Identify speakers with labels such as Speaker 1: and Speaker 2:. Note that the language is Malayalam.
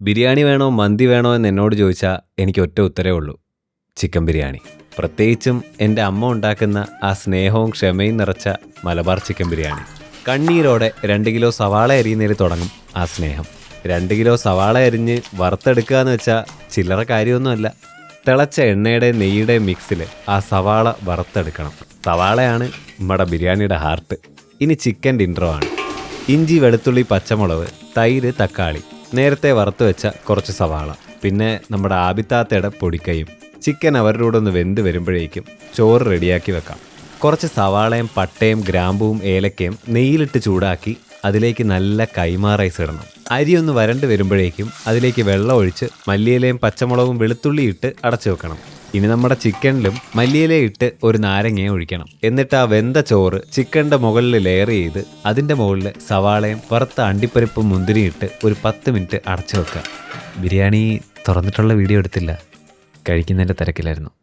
Speaker 1: ബിരിയാണി വേണോ മന്തി വേണോ എന്ന് എന്നോട് ചോദിച്ചാൽ എനിക്ക് ഒറ്റ ഉത്തരവേ ഉള്ളൂ: ചിക്കൻ ബിരിയാണി. പ്രത്യേകിച്ചും എൻ്റെ അമ്മ ഉണ്ടാക്കുന്ന ആ സ്നേഹവും ക്ഷമയും നിറച്ച മലബാർ ചിക്കൻ ബിരിയാണി. കണ്ണീരോടെ 2 കിലോ സവാള അരിയുന്നതിൽ തുടങ്ങും ആ സ്നേഹം. 2 കിലോ സവാള അരിഞ്ഞ് വറുത്തെടുക്കുക എന്ന് വെച്ചാൽ ചില്ലറ കാര്യമൊന്നുമല്ല. തിളച്ച എണ്ണയുടെ നെയ്യുടെ മിക്സിൽ ആ സവാള വറുത്തെടുക്കണം. സവാളയാണ് നമ്മുടെ ബിരിയാണിയുടെ ഹാർട്ട്. ഇനി ചിക്കൻ്റെ ഇൻട്രോ ആണ്. ഇഞ്ചി, വെളുത്തുള്ളി, പച്ചമുളക്, തൈര്, തക്കാളി, നേരത്തെ വറുത്ത് വെച്ച കുറച്ച് സവാള, പിന്നെ നമ്മുടെ ആബിത്താത്തയുടെ പൊടിക്കൈയും. ചിക്കൻ അവരുടെ കൂടെ ഒന്ന് വെന്ത് വരുമ്പോഴേക്കും ചോറ് റെഡിയാക്കി വെക്കാം. കുറച്ച് സവാളയും പട്ടയും ഗ്രാമ്പുവും ഏലക്കയും നെയ്യിലിട്ട് ചൂടാക്കി അതിലേക്ക് നല്ല കൈമാ റൈസ് ഇടണം. അരി ഒന്ന് വരണ്ട് വരുമ്പോഴേക്കും അതിലേക്ക് വെള്ളം ഒഴിച്ച് മല്ലിയിലയും പച്ചമുളകും വെളുത്തുള്ളി ഇട്ട് അടച്ചു വെക്കണം. ഇനി നമ്മുടെ ചിക്കനിലും മല്ലിയില ഇട്ട് ഒരു നാരങ്ങയെ ഒഴിക്കണം. എന്നിട്ട് ആ വെന്ത ചോറ് ചിക്കൻ്റെ മുകളിൽ ലെയർ ചെയ്ത് അതിൻ്റെ മുകളിൽ സവാളയും വറുത്ത അണ്ടിപ്പരിപ്പും മുന്തിരിയും ഇട്ട് ഒരു 10 മിനിറ്റ് അടച്ചു വെക്കുക. ബിരിയാണി തുറന്നിട്ടുള്ള വീഡിയോ എടുത്തില്ല, കഴിക്കുന്നതിൻ്റെ തിരക്കിലായിരുന്നു.